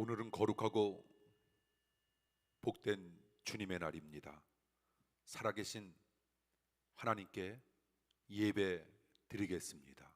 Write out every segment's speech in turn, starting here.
오늘은 거룩하고 복된 주님의 날입니다. 살아계신 하나님께 예배 드리겠습니다.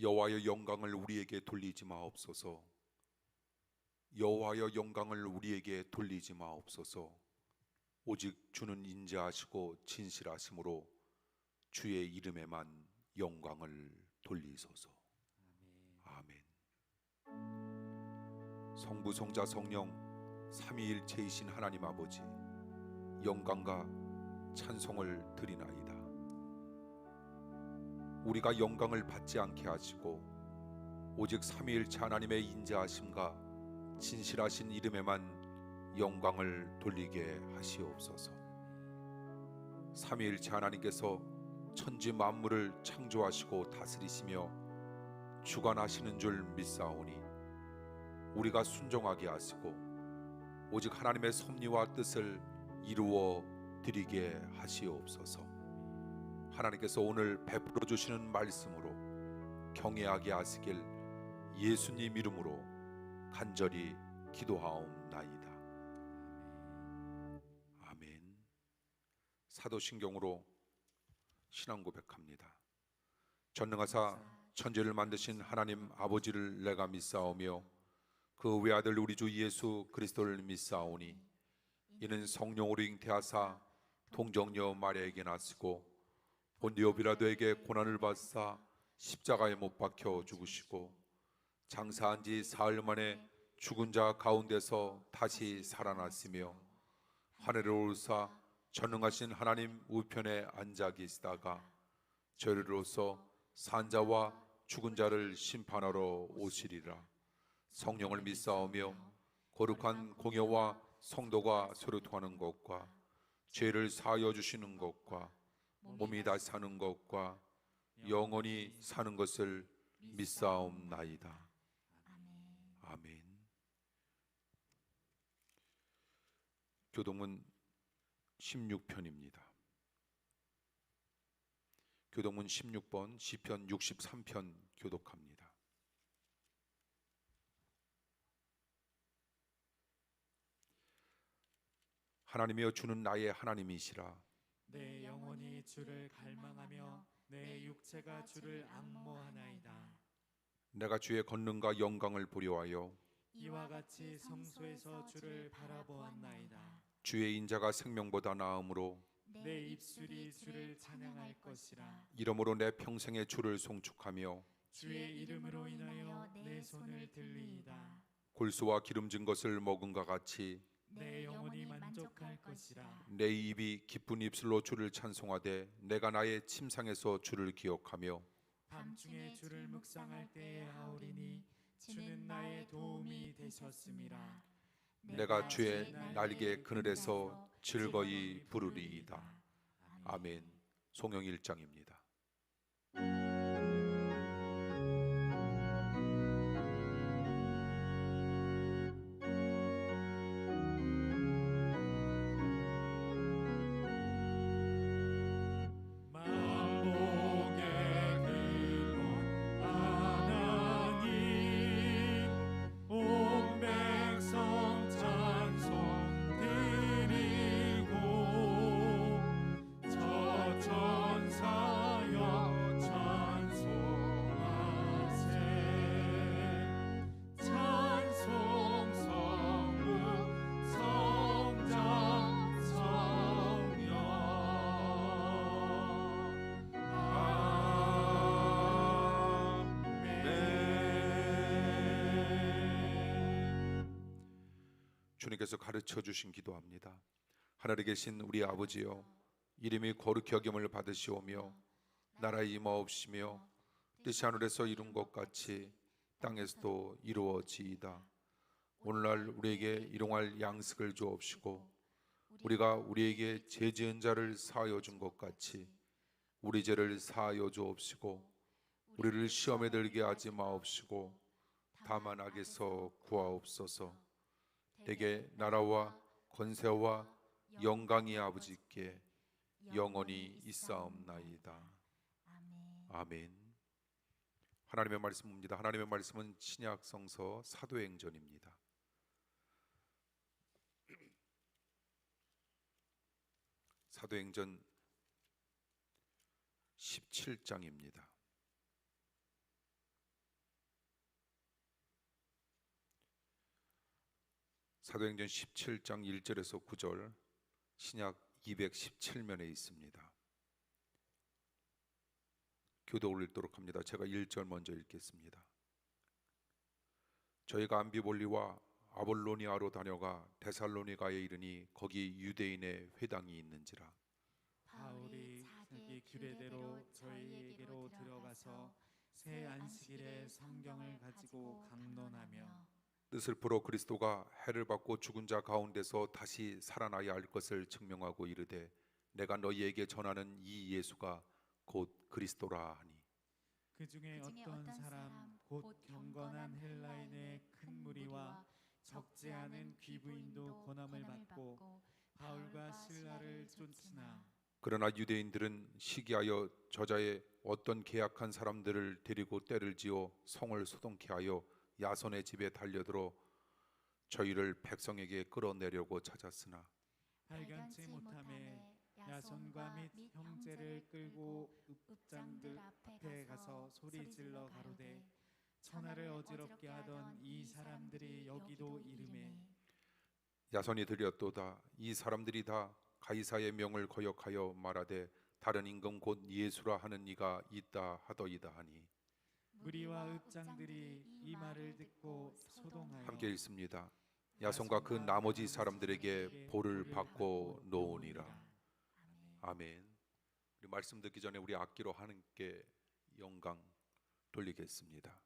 여호와의 영광을 우리에게 돌리지 마옵소서. 여호와의 영광을 우리에게 돌리지 마옵소서. 오직 주는 인자하시고 진실하심으로 주의 이름에만 영광을 돌리소서. 아멘. 성부 성자 성령 삼위일체이신 하나님 아버지, 영광과 찬송을 드리나이다. 우리가 영광을 받지 않게 하시고 오직 삼위일체 하나님의 인자하심과 진실하신 이름에만 영광을 돌리게 하시옵소서. 삼위일체 하나님께서 천지 만물을 창조하시고 다스리시며 주관하시는 줄 믿사오니 우리가 순종하게 하시고 오직 하나님의 섭리와 뜻을 이루어 드리게 하시옵소서. 하나님께서 오늘 베풀어 주시는 말씀으로 경외하게 하시길 예수님 이름으로 간절히 기도하옵나이다. 아멘. 사도신경으로 신앙 고백합니다. 전능하사 천지를 만드신 하나님 아버지를 내가 믿사오며 그 외아들 우리 주 예수 그리스도를 믿사오니 이는 성령으로 잉태하사 동정녀 마리아에게 나시고 본디오 빌라도에게 고난을 받사 십자가에 못 박혀 죽으시고 장사한 지 사흘 만에 죽은 자 가운데서 다시 살아났으며 하늘에 오르사 전능하신 하나님 우편에 앉아 계시다가 저희로서 산 자와 죽은 자를 심판하러 오시리라. 성령을 믿사오며 거룩한 공예와 성도가 서로 통하는 것과 죄를 사하여 주시는 것과 몸이 다시 사는 것과 영원히 사는 것을 믿사옵나이다. 아멘. 교동문 16편입니다. 교동문 16번 시편 63편 교독합니다. 하나님이여 주는 나의 하나님이시라. 내 영혼이 주를 갈망하며 내 육체가 주를 앙모하나이다. 내가 주의 권능과 영광을 보려하여 이와 같이 성소에서 주를 바라보았나이다. 주의 인자가 생명보다 나음으로 내 입술이 주를 찬양할 것이라. 이러므로 내 평생에 주를 송축하며 주의 이름으로 인하여 내 손을 들리이다. 골수와 기름진 것을 먹은가 같이 내 영혼이 만족할 것이라. 내 입이 기쁜 입술로 주를 찬송하되 내가 나의 침상에서 주를 기억하며 밤중에 주를 묵상할 때에 하오리니 주는 나의 도움이 되셨음이라. 내가 주의 날개 그늘에서 즐거이 부르리이다. 아멘. 송영 1장입니다. 주님께서 가르쳐 주신 기도합니다. 하늘에 계신 우리 아버지여, 이름이 거룩히 여김을 받으시오며 나라의 임하옵시며 뜻이 하늘에서 이룬 것 같이 땅에서도 이루어지이다. 오늘날 우리에게 일용할 양식을 주옵시고 우리가 우리에게 죄 지은 자를 사하여 준 것 같이 우리 죄를 사하여 주옵시고 우리를 시험에 들게 하지 마옵시고 다만 악에서 구하옵소서. 대개 나라와 권세와 영광이 아버지께 영원히 있사옵나이다. 아멘. 하나님의 말씀입니다. 하나님의 말씀은 신약 성서 사도행전입니다. 사도행전 17장입니다. 사도행전 17장 1절에서 9절, 신약 217면에 있습니다. 교독을 읽도록 합니다. 제가 1절 먼저 읽겠습니다. 저희가 암비볼리와 아볼로니아로 다녀가 데살로니가에 이르니 거기 유대인의 회당이 있는지라. 바울이 자기 규례대로 저희에게로 들어가서 새 안식일에 성경을 가지고 강론하며 뜻을 풀어 그리스도가 해를 받고 죽은 자 가운데서 다시 살아나야 할 것을 증명하고 이르되 내가 너희에게 전하는 이 예수가 곧 그리스도라 하니. 그 중에 어떤 사람 곧 경건한 헬라인의 큰 무리와 적지 않은 귀부인도 고난을 받고 바울과 실라를 쫓으나 그러나 유대인들은 시기하여 저자의 어떤 계약한 사람들을 데리고 때를 지어 성을 소동케 하여 야손의 집에 달려들어 저희를 백성에게 끌어내려고 찾았으나 발견치 못함에 야손과 및 형제를 끌고 읍장들 앞에 가서 소리질러 가로되 천하를 어지럽게 하던 이 사람들이 여기도 이르매 야손이 들렸도다. 이 사람들이 다 가이사의 명을 거역하여 말하되 다른 임금 곧 예수라 하는 이가 있다 하더이다 하니. 무리와 읍장들이 이 말을 듣고 소동하여 함께 읽습니다. 야손과 그 나머지 사람들에게 볼을 받고 놓으니라. 아멘. 우리 말씀 듣기 전에 우리 악기로 하나님께 영광 돌리겠습니다.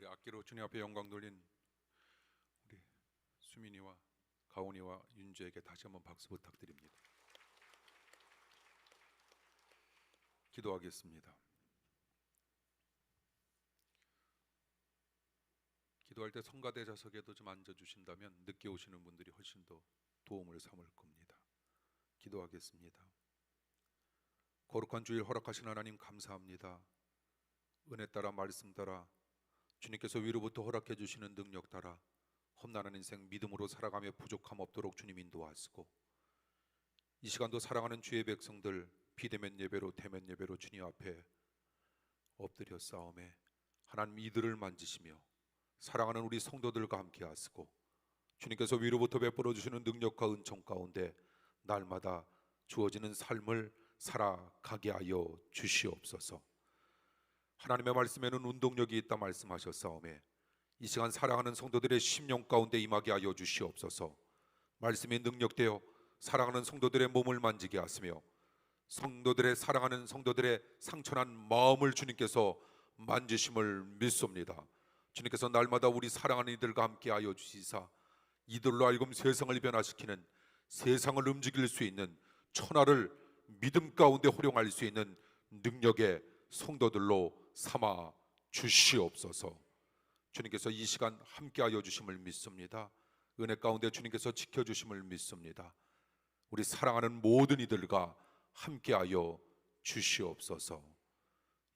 우리 악기로 주님 앞에 영광 돌린 우리 수민이와 가온이와 윤주에게 다시 한번 박수 부탁드립니다. 기도하겠습니다. 기도할 때 성가대 좌석에도 좀 앉아주신다면 늦게 오시는 분들이 훨씬 더 도움을 삼을 겁니다. 기도하겠습니다. 거룩한 주일 허락하신 하나님 감사합니다. 은혜 따라 말씀 따라 주님께서 위로부터 허락해 주시는 능력 따라 험난한 인생 믿음으로 살아가며 부족함 없도록 주님 인도하시고, 이 시간도 사랑하는 주의 백성들 비대면 예배로 대면 예배로 주님 앞에 엎드려 싸움에 하나님 이들을 만지시며 사랑하는 우리 성도들과 함께 하시고, 주님께서 위로부터 베풀어 주시는 능력과 은총 가운데 날마다 주어지는 삶을 살아가게 하여 주시옵소서. 하나님의 말씀에는 운동력이 있다 말씀하셨사오매 이 시간 사랑하는 성도들의 심령 가운데 임하게 하여 주시옵소서. 말씀이 능력되어 사랑하는 성도들의 몸을 만지게 하시며 성도들의 사랑하는 성도들의 상처난 마음을 주님께서 만지심을 믿습니다. 주님께서 날마다 우리 사랑하는 이들과 함께 하여 주시사 이들로 하여금 세상을 변화시키는, 세상을 움직일 수 있는, 천하를 믿음 가운데 활용할 수 있는 능력의 성도들로 삼아 주시옵소서. 주님께서 이 시간 함께하여 주심을 믿습니다. 은혜 가운데 주님께서 지켜주심을 믿습니다. 우리 사랑하는 모든 이들과 함께하여 주시옵소서.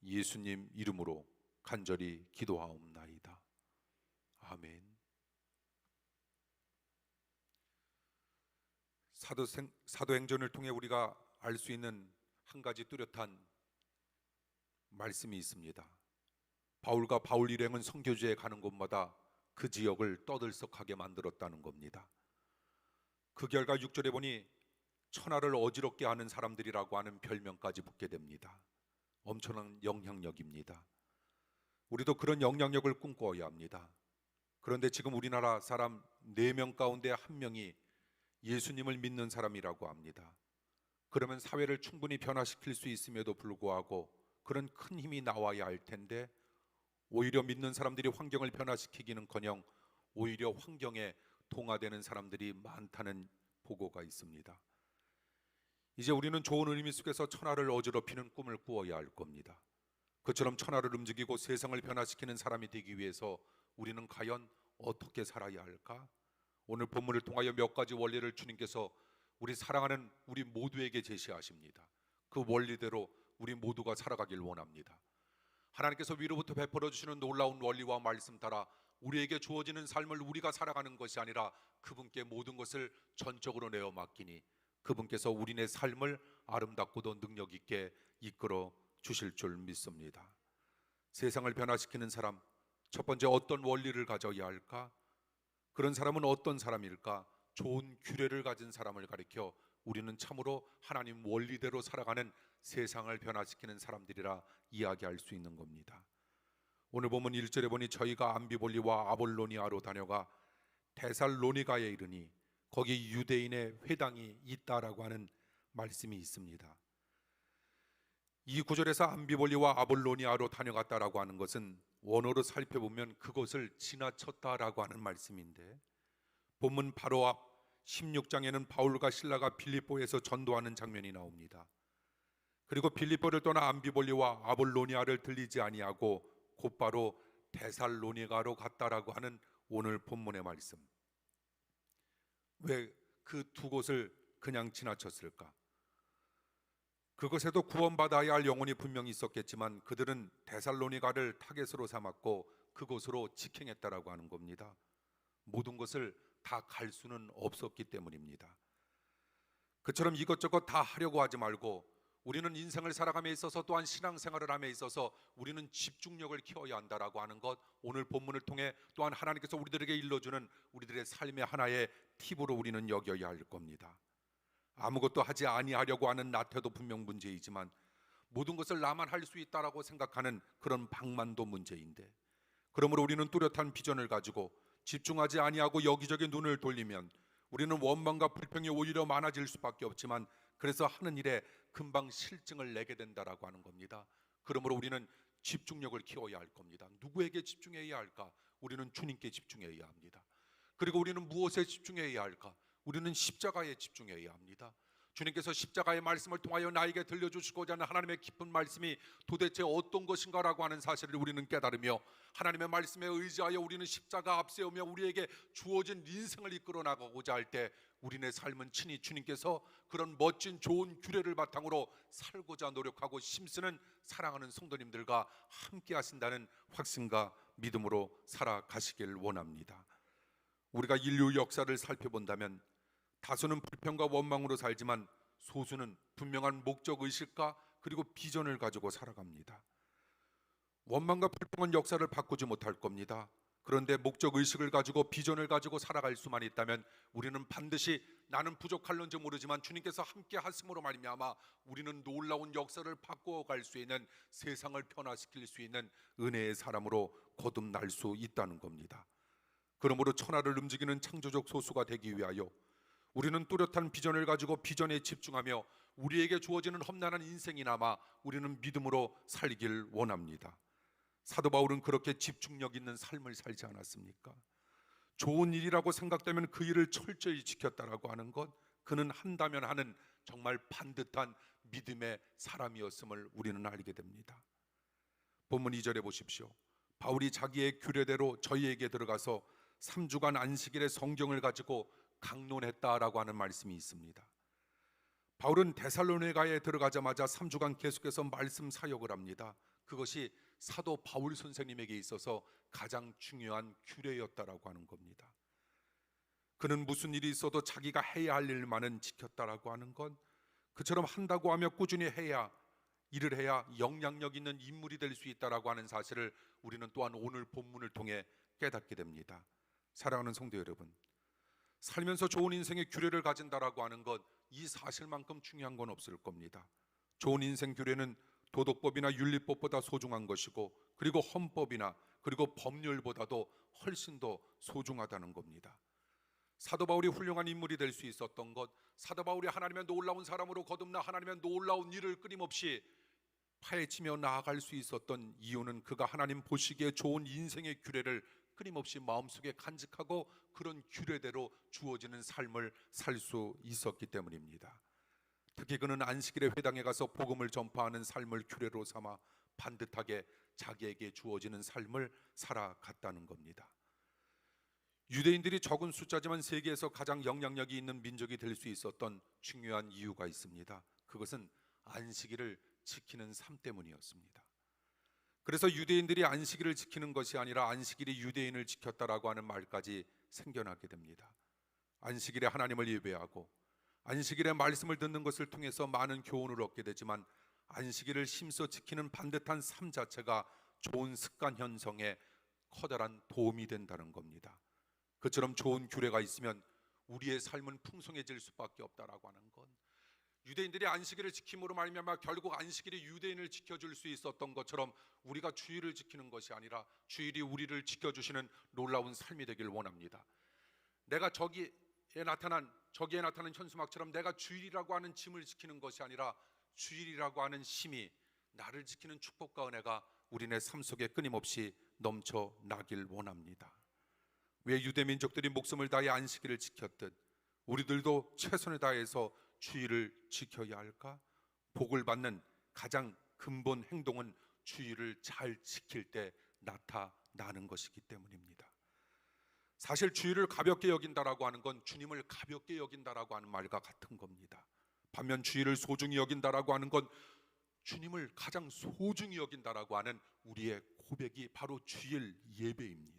예수님 이름으로 간절히 기도하옵나이다. 아멘. 사도행전을 통해 우리가 알 수 있는 한 가지 뚜렷한 말씀이 있습니다. 바울과 바울 일행은 선교지에 가는 곳마다 그 지역을 떠들썩하게 만들었다는 겁니다. 그 결과 6절에 보니 천하를 어지럽게 하는 사람들이라고 하는 별명까지 붙게 됩니다. 엄청난 영향력입니다. 우리도 그런 영향력을 꿈꿔야 합니다. 그런데 지금 우리나라 사람 4명 가운데 1명이 예수님을 믿는 사람이라고 합니다. 그러면 사회를 충분히 변화시킬 수 있음에도 불구하고 그런 큰 힘이 나와야 할 텐데 오히려 믿는 사람들이 환경을 변화시키기는커녕 오히려 환경에 동화되는 사람들이 많다는 보고가 있습니다. 이제 우리는 좋은 의미 속에서 천하를 어지럽히는 꿈을 꾸어야 할 겁니다. 그처럼 천하를 움직이고 세상을 변화시키는 사람이 되기 위해서 우리는 과연 어떻게 살아야 할까? 오늘 본문을 통하여 몇 가지 원리를 주님께서 우리 사랑하는 우리 모두에게 제시하십니다. 그 원리대로 우리 모두가 살아가길 원합니다. 하나님께서 위로부터 베풀어 주시는 놀라운 원리와 말씀 따라 우리에게 주어지는 삶을 우리가 살아가는 것이 아니라 그분께 모든 것을 전적으로 내어 맡기니 그분께서 우리네 삶을 아름답고도 능력 있게 이끌어 주실 줄 믿습니다. 세상을 변화시키는 사람, 첫 번째 어떤 원리를 가져야 할까? 그런 사람은 어떤 사람일까? 좋은 규례를 가진 사람을 가리켜 우리는 참으로 하나님 원리대로 살아가는 세상을 변화시키는 사람들이라 이야기할 수 있는 겁니다. 오늘 보면 1절에 보니 저희가 암비볼리와 아볼로니아로 다녀가 데살로니가에 이르니 거기 유대인의 회당이 있다라고 하는 말씀이 있습니다. 이 구절에서 암비볼리와 아볼로니아로 다녀갔다라고 하는 것은 원어로 살펴보면 그것을 지나쳤다라고 하는 말씀인데, 본문 바로 앞 16장에는 바울과 실라가 빌립보에서 전도하는 장면이 나옵니다. 그리고 빌립보를 떠나 암비볼리와 아볼로니아를 들리지 아니하고 곧바로 데살로니가로 갔다라고 하는 오늘 본문의 말씀. 왜 그 두 곳을 그냥 지나쳤을까? 그것에도 구원받아야 할 영혼이 분명히 있었겠지만 그들은 데살로니가를 타겟으로 삼았고 그곳으로 직행했다라고 하는 겁니다. 모든 것을 다 갈 수는 없었기 때문입니다. 그처럼 이것저것 다 하려고 하지 말고 우리는 인생을 살아감에 있어서 또한 신앙생활을 함에 있어서 우리는 집중력을 키워야 한다라고 하는 것, 오늘 본문을 통해 또한 하나님께서 우리들에게 일러주는 우리들의 삶의 하나의 팁으로 우리는 여겨야 할 겁니다. 아무것도 하지 아니하려고 하는 나태도 분명 문제이지만 모든 것을 나만 할 수 있다라고 생각하는 그런 방만도 문제인데, 그러므로 우리는 뚜렷한 비전을 가지고 집중하지 아니하고 여기저기 눈을 돌리면 우리는 원망과 불평이 오히려 많아질 수밖에 없지만 그래서 하는 일에 금방 실증을 내게 된다라고 하는 겁니다. 그러므로 우리는 집중력을 키워야 할 겁니다. 누구에게 집중해야 할까? 우리는 주님께 집중해야 합니다. 그리고 우리는 무엇에 집중해야 할까? 우리는 십자가에 집중해야 합니다. 주님께서 십자가의 말씀을 통하여 나에게 들려주시고자 하는 하나님의 깊은 말씀이 도대체 어떤 것인가라고 하는 사실을 우리는 깨달으며 하나님의 말씀에 의지하여 우리는 십자가 앞세우며 우리에게 주어진 인생을 이끌어 나가고자 할 때 우리의 삶은 친히 주님께서 그런 멋진 좋은 규례를 바탕으로 살고자 노력하고 힘쓰는 사랑하는 성도님들과 함께 하신다는 확신과 믿음으로 살아가시길 원합니다. 우리가 인류 역사를 살펴본다면 다수는 불평과 원망으로 살지만 소수는 분명한 목적의식과 그리고 비전을 가지고 살아갑니다. 원망과 불평은 역사를 바꾸지 못할 겁니다. 그런데 목적의식을 가지고 비전을 가지고 살아갈 수만 있다면 우리는 반드시 나는 부족할런지 모르지만 주님께서 함께 하심으로 말미암아 우리는 놀라운 역사를 바꾸어갈 수 있는, 세상을 변화시킬 수 있는 은혜의 사람으로 거듭날 수 있다는 겁니다. 그러므로 천하를 움직이는 창조적 소수가 되기 위하여 우리는 뚜렷한 비전을 가지고 비전에 집중하며 우리에게 주어지는 험난한 인생이 남아 우리는 믿음으로 살길 원합니다. 사도 바울은 그렇게 집중력 있는 삶을 살지 않았습니까? 좋은 일이라고 생각되면 그 일을 철저히 지켰다라고 하는 것, 그는 한다면 하는 정말 반듯한 믿음의 사람이었음을 우리는 알게 됩니다. 본문 2절에 보십시오. 바울이 자기의 규례대로 저희에게 들어가서 3주간 안식일에 성경을 가지고 강론했다라고 하는 말씀이 있습니다. 바울은 데살로니가에 들어가자마자 3주간 계속해서 말씀 사역을 합니다. 그것이 사도 바울 선생님에게 있어서 가장 중요한 규례였다라고 하는 겁니다. 그는 무슨 일이 있어도 자기가 해야 할 일만은 지켰다라고 하는 건, 그처럼 한다고 하며 꾸준히 해야, 일을 해야 영향력 있는 인물이 될 수 있다라고 하는 사실을 우리는 또한 오늘 본문을 통해 깨닫게 됩니다. 사랑하는 성도 여러분, 살면서 좋은 인생의 규례를 가진다라고 하는 것, 이 사실만큼 중요한 건 없을 겁니다. 좋은 인생 규례는 도덕법이나 윤리법보다 소중한 것이고, 그리고 헌법이나 그리고 법률보다도 훨씬 더 소중하다는 겁니다. 사도 바울이 훌륭한 인물이 될 수 있었던 것, 사도 바울이 하나님의 놀라운 사람으로 거듭나 하나님의 놀라운 일을 끊임없이 파헤치며 나아갈 수 있었던 이유는 그가 하나님 보시기에 좋은 인생의 규례를 끊임없이 마음속에 간직하고 그런 규례대로 주어지는 삶을 살 수 있었기 때문입니다. 특히 그는 안식일에 회당에 가서 복음을 전파하는 삶을 규례로 삼아 반듯하게 자기에게 주어지는 삶을 살아갔다는 겁니다. 유대인들이 적은 숫자지만 세계에서 가장 영향력이 있는 민족이 될 수 있었던 중요한 이유가 있습니다. 그것은 안식일을 지키는 삶 때문이었습니다. 그래서 유대인들이 안식일을 지키는 것이 아니라 안식일이 유대인을 지켰다라고 하는 말까지 생겨나게 됩니다. 안식일에 하나님을 예배하고 안식일에 말씀을 듣는 것을 통해서 많은 교훈을 얻게 되지만 안식일을 힘써 지키는 반듯한 삶 자체가 좋은 습관 형성에 커다란 도움이 된다는 겁니다. 그처럼 좋은 규례가 있으면 우리의 삶은 풍성해질 수밖에 없다라고 하는 건, 유대인들이 안식일을 지킴으로 말미암아 결국 안식일이 유대인을 지켜줄 수 있었던 것처럼 우리가 주일을 지키는 것이 아니라 주일이 우리를 지켜주시는 놀라운 삶이 되길 원합니다. 내가 저기에 나타난 현수막처럼 내가 주일이라고 하는 짐을 지키는 것이 아니라 주일이라고 하는 힘이 나를 지키는 축복과 은혜가 우리네 삶 속에 끊임없이 넘쳐나길 원합니다. 왜 유대 민족들이 목숨을 다해 안식일을 지켰듯 우리들도 최선을 다해서 주일을 지켜야 할까? 복을 받는 가장 근본 행동은 주일을 잘 지킬 때 나타나는 것이기 때문입니다. 사실 주일을 가볍게 여긴다라고 하는 건 주님을 가볍게 여긴다라고 하는 말과 같은 겁니다. 반면 주일을 소중히 여긴다라고 하는 건 주님을 가장 소중히 여긴다라고 하는 우리의 고백이 바로 주일 예배입니다.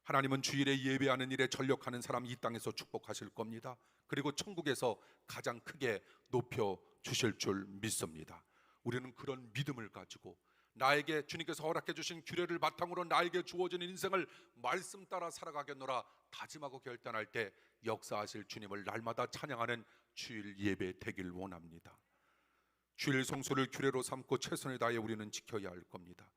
하나님은 주일에 예배하는 일에 전력하는 사람 이 땅에서 축복하실 겁니다. 그리고 천국에서 가장 크게 높여주실 줄 믿습니다. 우리는 그런 믿음을 가지고 나에게 주님께서 허락해 주신 규례를 바탕으로 나에게 주어진 인생을 말씀 따라 살아가겠노라 다짐하고 결단할 때 역사하실 주님을 날마다 찬양하는 주일 예배 되길 원합니다. 주일 성수를 규례로 삼고 최선을 다해 우리는 지켜야 할 겁니다.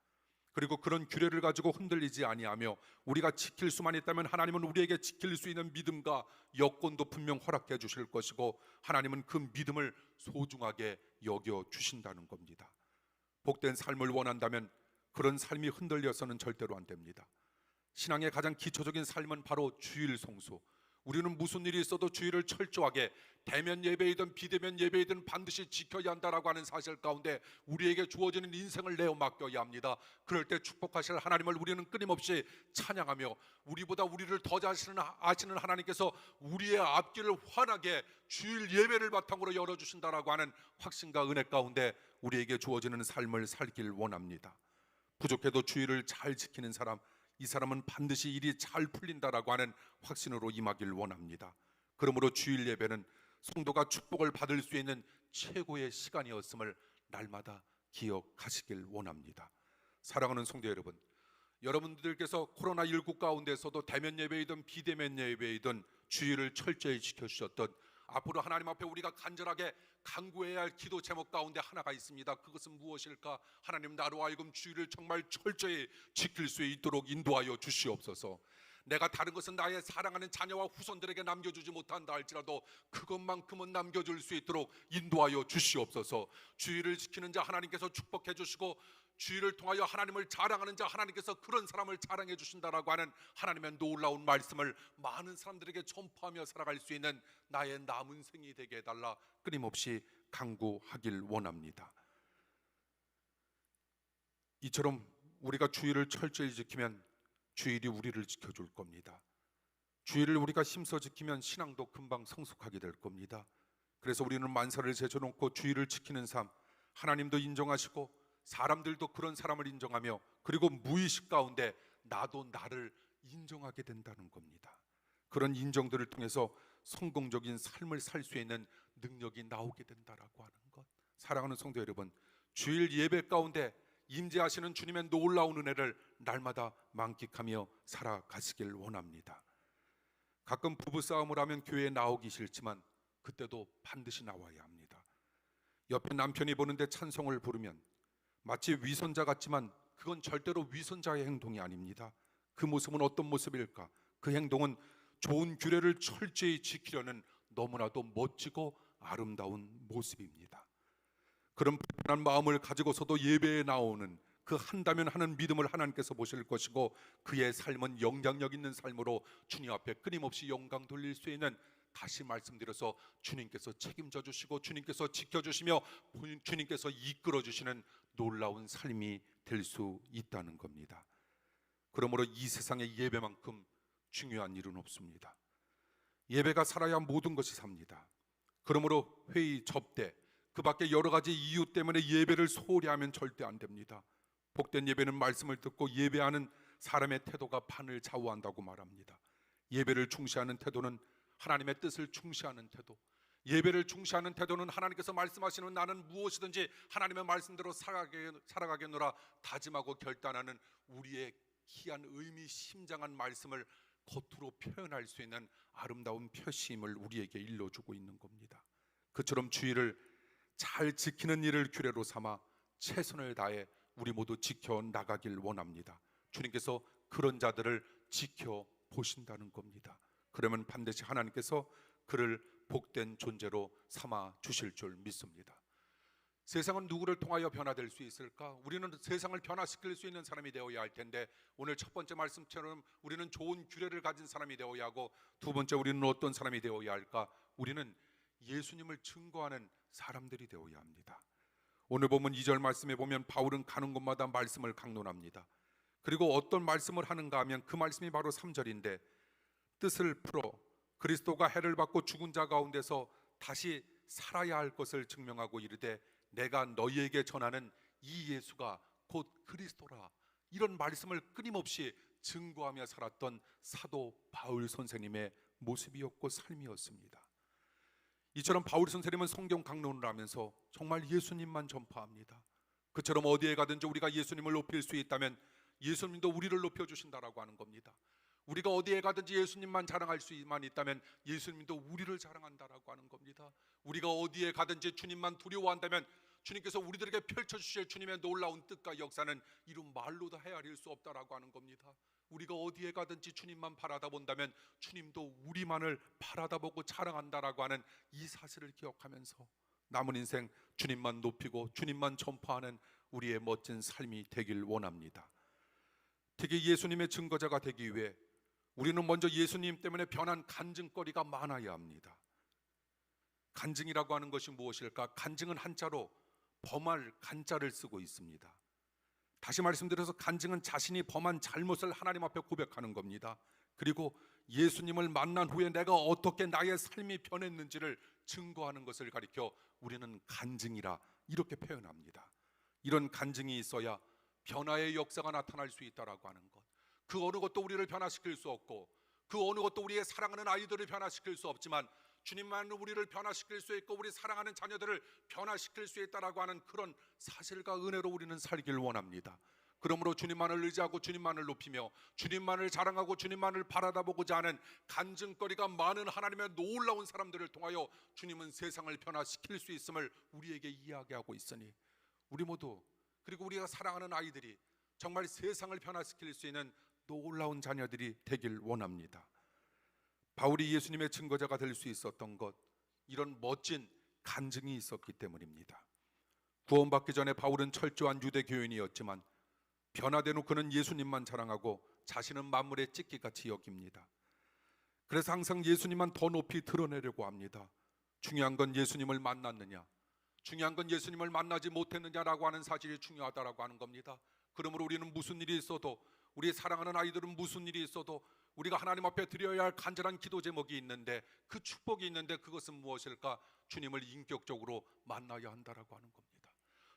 그리고 그런 규례를 가지고 흔들리지 아니하며 우리가 지킬 수만 있다면 하나님은 우리에게 지킬 수 있는 믿음과 여건도 분명 허락해 주실 것이고 하나님은 그 믿음을 소중하게 여겨 주신다는 겁니다. 복된 삶을 원한다면 그런 삶이 흔들려서는 절대로 안 됩니다. 신앙의 가장 기초적인 삶은 바로 주일 성수. 우리는 무슨 일이 있어도 주일을 철저하게 대면 예배이든 비대면 예배이든 반드시 지켜야 한다라고 하는 사실 가운데 우리에게 주어지는 인생을 내어 맡겨야 합니다. 그럴 때 축복하실 하나님을 우리는 끊임없이 찬양하며 우리보다 우리를 더 잘 아시는 하나님께서 우리의 앞길을 환하게 주일 예배를 바탕으로 열어주신다라고 하는 확신과 은혜 가운데 우리에게 주어지는 삶을 살길 원합니다. 부족해도 주일을 잘 지키는 사람, 이 사람은 반드시 일이 잘 풀린다라고 하는 확신으로 임하길 원합니다. 그러므로 주일 예배는 성도가 축복을 받을 수 있는 최고의 시간이었음을 날마다 기억하시길 원합니다. 사랑하는 성도 여러분, 여러분들께서 코로나19 가운데서도 대면 예배이든 비대면 예배이든 주일을 철저히 지켜주셨던, 앞으로 하나님 앞에 우리가 간절하게 간구해야 할 기도 제목 가운데 하나가 있습니다. 그것은 무엇일까? 하나님, 나로 하여금 주일을 정말 철저히 지킬 수 있도록 인도하여 주시옵소서. 내가 다른 것은 나의 사랑하는 자녀와 후손들에게 남겨주지 못한다 할지라도 그것만큼은 남겨줄 수 있도록 인도하여 주시옵소서. 주일을 지키는 자 하나님께서 축복해 주시고, 주일을 통하여 하나님을 자랑하는 자 하나님께서 그런 사람을 자랑해 주신다라고 하는 하나님의 놀라운 말씀을 많은 사람들에게 전파하며 살아갈 수 있는 나의 남은 생이 되게 해달라 끊임없이 간구하길 원합니다. 이처럼 우리가 주일을 철저히 지키면 주일이 우리를 지켜줄 겁니다. 주일을 우리가 힘써 지키면 신앙도 금방 성숙하게 될 겁니다. 그래서 우리는 만사를 제쳐놓고 주일을 지키는 삶, 하나님도 인정하시고 사람들도 그런 사람을 인정하며, 그리고 무의식 가운데 나도 나를 인정하게 된다는 겁니다. 그런 인정들을 통해서 성공적인 삶을 살 수 있는 능력이 나오게 된다라고 하는 것. 사랑하는 성도 여러분, 주일 예배 가운데 임재하시는 주님의 놀라운 은혜를 날마다 만끽하며 살아가시길 원합니다. 가끔 부부싸움을 하면 교회에 나오기 싫지만 그때도 반드시 나와야 합니다. 옆에 남편이 보는데 찬송을 부르면 마치 위선자 같지만 그건 절대로 위선자의 행동이 아닙니다. 그 모습은 어떤 모습일까? 그 행동은 좋은 규례를 철저히 지키려는 너무나도 멋지고 아름다운 모습입니다. 그런 불편한 마음을 가지고서도 예배에 나오는, 그 한다면 하는 믿음을 하나님께서 보실 것이고, 그의 삶은 영향력 있는 삶으로 주님 앞에 끊임없이 영광 돌릴 수 있는, 다시 말씀드려서 주님께서 책임져 주시고 주님께서 지켜주시며 주님께서 이끌어 주시는 놀라운 삶이 될 수 있다는 겁니다. 그러므로 이 세상의 예배만큼 중요한 일은 없습니다. 예배가 살아야 모든 것이 삽니다. 그러므로 회의, 접대, 그 밖에 여러 가지 이유 때문에 예배를 소홀히 하면 절대 안 됩니다. 복된 예배는 말씀을 듣고 예배하는 사람의 태도가 판을 좌우한다고 말합니다. 예배를 중시하는 태도는 하나님의 뜻을 중시하는 태도, 예배를 중시하는 태도는 하나님께서 말씀하시는 나는 무엇이든지 하나님의 말씀대로 살아가겠노라 다짐하고 결단하는 우리의 귀한 의미심장한 말씀을 겉으로 표현할 수 있는 아름다운 표시임을 우리에게 일러주고 있는 겁니다. 그처럼 주일을 잘 지키는 일을 규례로 삼아 최선을 다해 우리 모두 지켜나가길 원합니다. 주님께서 그런 자들을 지켜보신다는 겁니다. 그러면 반드시 하나님께서 그를 복된 존재로 삼아 주실 줄 믿습니다. 세상은 누구를 통하여 변화될 수 있을까? 우리는 세상을 변화시킬 수 있는 사람이 되어야 할 텐데, 오늘 첫 번째 말씀처럼 우리는 좋은 규례를 가진 사람이 되어야 하고, 두 번째 우리는 어떤 사람이 되어야 할까? 우리는 예수님을 증거하는 사람들이 되어야 합니다. 오늘 보면 2절 말씀에 보면 바울은 가는 곳마다 말씀을 강론합니다. 그리고 어떤 말씀을 하는가 하면 그 말씀이 바로 3절인데, 뜻을 풀어 그리스도가 해를 받고 죽은 자 가운데서 다시 살아야 할 것을 증명하고 이르되 내가 너희에게 전하는 이 예수가 곧 그리스도라, 이런 말씀을 끊임없이 증거하며 살았던 사도 바울 선생님의 모습이었고 삶이었습니다. 이처럼 바울 선생님은 성경 강론을 하면서 정말 예수님만 전파합니다. 그처럼 어디에 가든지 우리가 예수님을 높일 수 있다면 예수님도 우리를 높여주신다라고 하는 겁니다. 우리가 어디에 가든지 예수님만 자랑할 수만 있다면 예수님도 우리를 자랑한다라고 하는 겁니다. 우리가 어디에 가든지 주님만 두려워한다면 주님께서 우리들에게 펼쳐주실 주님의 놀라운 뜻과 역사는 이루 말로도 헤아릴 수 없다라고 하는 겁니다. 우리가 어디에 가든지 주님만 바라다 본다면 주님도 우리만을 바라다 보고 자랑한다라고 하는 이 사실을 기억하면서 남은 인생 주님만 높이고 주님만 전파하는 우리의 멋진 삶이 되길 원합니다. 특히 예수님의 증거자가 되기 위해 우리는 먼저 예수님 때문에 변한 간증거리가 많아야 합니다. 간증이라고 하는 것이 무엇일까? 간증은 한자로 범할 간자를 쓰고 있습니다. 다시 말씀드려서 간증은 자신이 범한 잘못을 하나님 앞에 고백하는 겁니다. 그리고 예수님을 만난 후에 내가 어떻게 나의 삶이 변했는지를 증거하는 것을 가리켜 우리는 간증이라 이렇게 표현합니다. 이런 간증이 있어야 변화의 역사가 나타날 수 있다라고 하는 것. 그 어느 것도 우리를 변화시킬 수 없고 그 어느 것도 우리의 사랑하는 아이들을 변화시킬 수 없지만 주님만 우리를 변화시킬 수 있고 우리 사랑하는 자녀들을 변화시킬 수 있다라고 하는 그런 사실과 은혜로 우리는 살길 원합니다. 그러므로 주님만을 의지하고 주님만을 높이며 주님만을 자랑하고 주님만을 바라다보고자 하는 간증거리가 많은 하나님의 놀라운 사람들을 통하여 주님은 세상을 변화시킬 수 있음을 우리에게 이야기하고 있으니 우리 모두 그리고 우리가 사랑하는 아이들이 정말 세상을 변화시킬 수 있는 놀라운 자녀들이 되길 원합니다. 바울이 예수님의 증거자가 될 수 있었던 것, 이런 멋진 간증이 있었기 때문입니다. 구원받기 전에 바울은 철저한 유대 교인이었지만 변화된 후 그는 예수님만 자랑하고 자신은 만물의 찢기같이 여깁니다. 그래서 항상 예수님만 더 높이 드러내려고 합니다. 중요한 건 예수님을 만났느냐, 중요한 건 예수님을 만나지 못했느냐라고 하는 사실이 중요하다라고 하는 겁니다. 그러므로 우리는 무슨 일이 있어도, 우리 사랑하는 아이들은 무슨 일이 있어도 우리가 하나님 앞에 드려야 할 간절한 기도 제목이 있는데, 그 축복이 있는데 그것은 무엇일까? 주님을 인격적으로 만나야 한다라고 하는 겁니다.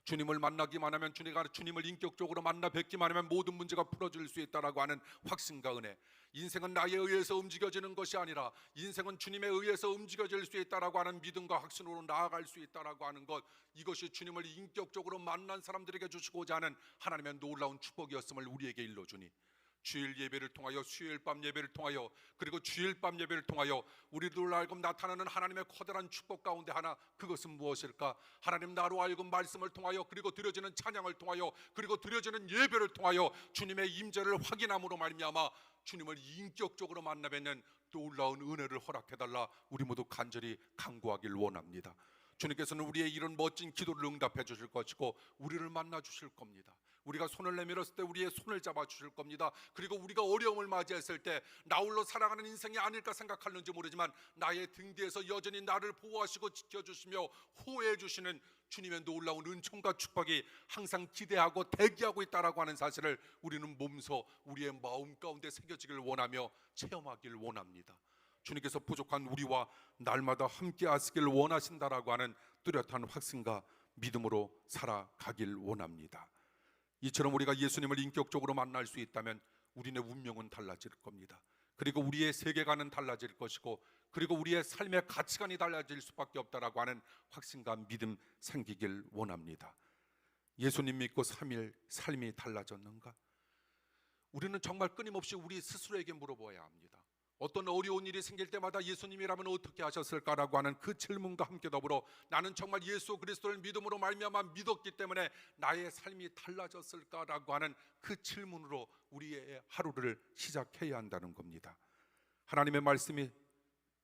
주님을 만나기만 하면, 주님을 인격적으로 만나 뵙기만 하면 모든 문제가 풀어질 수 있다라고 하는 확신과 은혜. 인생은 나에 의해서 움직여지는 것이 아니라 인생은 주님에 의해서 움직여질 수 있다라고 하는 믿음과 확신으로 나아갈 수 있다라고 하는 것, 이것이 주님을 인격적으로 만난 사람들에게 주시고자 하는 하나님의 놀라운 축복이었음을 우리에게 일러주니, 주일 예배를 통하여, 수요일 밤 예배를 통하여, 그리고 주일 밤 예배를 통하여 우리들로 하여금 나타나는 하나님의 커다란 축복 가운데 하나, 그것은 무엇일까? 하나님 나로 하여금 말씀을 통하여, 그리고 드려지는 찬양을 통하여, 그리고 드려지는 예배를 통하여 주님의 임재를 확인함으로 말미암아 주님을 인격적으로 만나 뵙는 놀라운 은혜를 허락해달라 우리 모두 간절히 간구하길 원합니다. 주님께서는 우리의 이런 멋진 기도를 응답해 주실 것이고 우리를 만나 주실 겁니다. 우리가 손을 내밀었을 때 우리의 손을 잡아 주실 겁니다. 그리고 우리가 어려움을 맞이했을 때 나 홀로 살아가는 인생이 아닐까 생각하는지 모르지만 나의 등 뒤에서 여전히 나를 보호하시고 지켜주시며 호해해 주시는 주님의 놀라운 은총과 축복이 항상 기대하고 대기하고 있다라고 하는 사실을 우리는 몸소 우리의 마음 가운데 새겨지길 원하며 체험하길 원합니다. 주님께서 부족한 우리와 날마다 함께 하시길 원하신다라고 하는 뚜렷한 확신과 믿음으로 살아가길 원합니다. 이처럼 우리가 예수님을 인격적으로 만날 수 있다면 우리의 운명은 달라질 겁니다. 그리고 우리의 세계관은 달라질 것이고, 그리고 우리의 삶의 가치관이 달라질 수밖에 없다라고 하는 확신과 믿음 생기길 원합니다. 예수님 믿고 3일 삶이 달라졌는가? 우리는 정말 끊임없이 우리 스스로에게 물어봐야 합니다. 어떤 어려운 일이 생길 때마다 예수님이라면 어떻게 하셨을까라고 하는 그 질문과 함께 더불어 나는 정말 예수 그리스도를 믿음으로 말미암아 믿었기 때문에 나의 삶이 달라졌을까라고 하는 그 질문으로 우리의 하루를 시작해야 한다는 겁니다. 하나님의 말씀이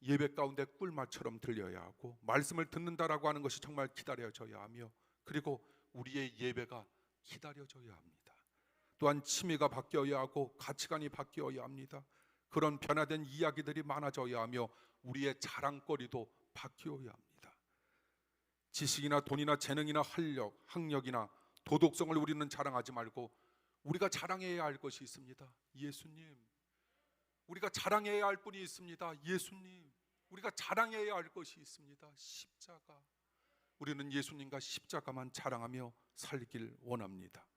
예배 가운데 꿀맛처럼 들려야 하고, 말씀을 듣는다라고 하는 것이 정말 기다려져야 하며, 그리고 우리의 예배가 기다려져야 합니다. 또한 취미가 바뀌어야 하고 가치관이 바뀌어야 합니다. 그런 변화된 이야기들이 많아져야 하며 우리의 자랑거리도 바뀌어야 합니다. 지식이나 돈이나 재능이나 학력이나 도덕성을 우리는 자랑하지 말고 우리가 자랑해야 할 것이 있습니다. 예수님. 우리가 자랑해야 할 분이 있습니다. 예수님. 우리가 자랑해야 할 것이 있습니다. 십자가. 우리는 예수님과 십자가만 자랑하며 살길 원합니다.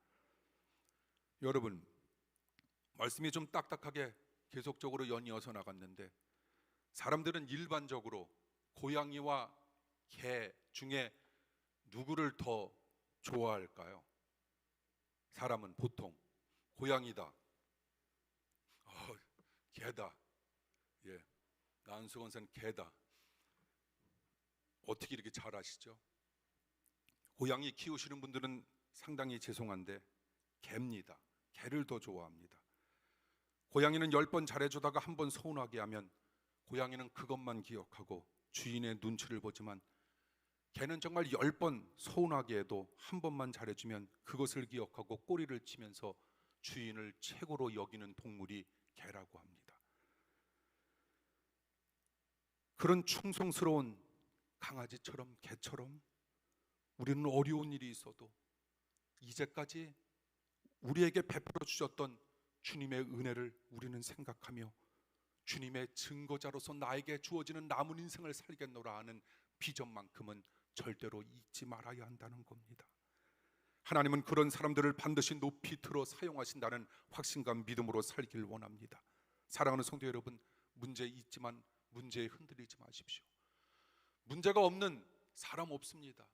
여러분, 말씀이 좀 딱딱하게 계속적으로 연이어서 나갔는데, 사람들은 일반적으로 고양이와 개 중에 누구를 더 좋아할까요? 사람은 보통 고양이다, 개다, 나은수 권사는 개다. 어떻게 이렇게 잘 아시죠? 고양이 키우시는 분들은 상당히 죄송한데 개입니다. 개를 더 좋아합니다. 고양이는 10번 잘해주다가 한 번 서운하게 하면 고양이는 그것만 기억하고 주인의 눈치를 보지만, 걔는 정말 10번 서운하게 해도 한 번만 잘해주면 그것을 기억하고 꼬리를 치면서 주인을 최고로 여기는 동물이 개라고 합니다. 그런 충성스러운 강아지처럼 개처럼 우리는 어려운 일이 있어도 이제까지 우리에게 베풀어 주셨던 주님의 은혜를 우리는 생각하며 주님의 증거자로서 나에게 주어지는 남은 인생을 살겠노라 하는 비전만큼은 절대로 잊지 말아야 한다는 겁니다. 하나님은 그런 사람들을 반드시 높이 들어 사용하신다는 확신과 믿음으로 살길 원합니다. 사랑하는 성도 여러분, 문제 있지만 문제에 흔들리지 마십시오. 문제가 없는 사람 없습니다.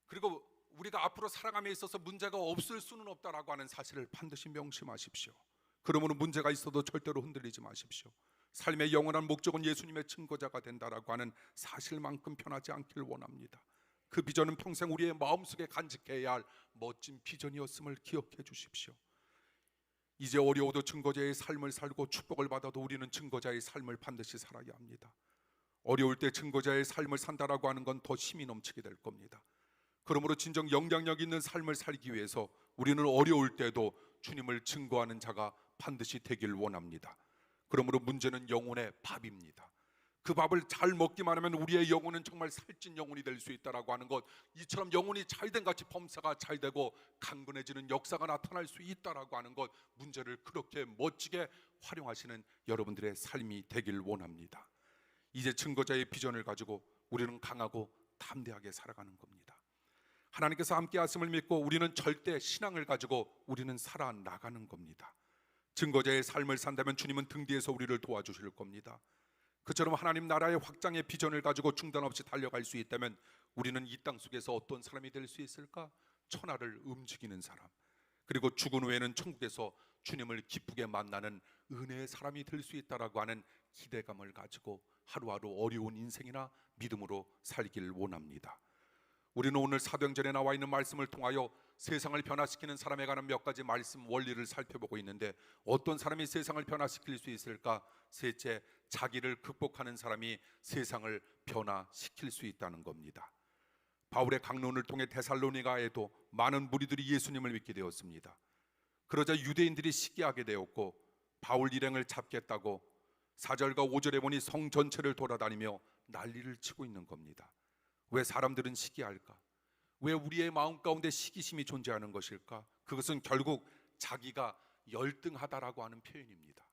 그리고 우리가 앞으로 살아감에 있어서 문제가 없을 수는 없다라고 하는 사실을 반드시 명심하십시오. 그러므로 문제가 있어도 절대로 흔들리지 마십시오. 삶의 영원한 목적은 예수님의 증거자가 된다라고 하는 사실만큼 변하지 않길 원합니다. 그 비전은 평생 우리의 마음속에 간직해야 할 멋진 비전이었음을 기억해 주십시오. 이제 어려워도 증거자의 삶을 살고 축복을 받아도 우리는 증거자의 삶을 반드시 살아야 합니다. 어려울 때 증거자의 삶을 산다라고 하는 건 더 힘이 넘치게 될 겁니다. 그러므로 진정 영향력 있는 삶을 살기 위해서 우리는 어려울 때도 주님을 증거하는 자가 반드시 되길 원합니다. 그러므로 문제는 영혼의 밥입니다. 그 밥을 잘 먹기만 하면 우리의 영혼은 정말 살찐 영혼이 될 수 있다라고 하는 것, 이처럼 영혼이 잘된 같이 범사가 잘 되고 강건해지는 역사가 나타날 수 있다라고 하는 것, 문제를 그렇게 멋지게 활용하시는 여러분들의 삶이 되길 원합니다. 이제 증거자의 비전을 가지고 우리는 강하고 담대하게 살아가는 겁니다. 하나님께서 함께 하심을 믿고 우리는 절대 신앙을 가지고 우리는 살아나가는 겁니다. 증거자의 삶을 산다면 주님은 등 뒤에서 우리를 도와주실 겁니다. 그처럼 하나님 나라의 확장의 비전을 가지고 중단 없이 달려갈 수 있다면 우리는 이 땅 속에서 어떤 사람이 될 수 있을까? 천하를 움직이는 사람, 그리고 죽은 후에는 천국에서 주님을 기쁘게 만나는 은혜의 사람이 될 수 있다라고 하는 기대감을 가지고 하루하루 어려운 인생이나 믿음으로 살길 원합니다. 우리는 오늘 사도행전에 나와 있는 말씀을 통하여 세상을 변화시키는 사람에 관한 몇 가지 말씀 원리를 살펴보고 있는데, 어떤 사람이 세상을 변화시킬 수 있을까? 셋째, 자기를 극복하는 사람이 세상을 변화시킬 수 있다는 겁니다. 바울의 강론을 통해 데살로니가에도 많은 무리들이 예수님을 믿게 되었습니다. 그러자 유대인들이 시기하게 되었고 바울 일행을 잡겠다고 4절과 5절에 보니 성 전체를 돌아다니며 난리를 치고 있는 겁니다. 왜 사람들은 시기할까? 왜 우리의 마음 가운데 시기심이 존재하는 것일까? 그것은 결국 자기가 열등하다라고 하는 표현입니다.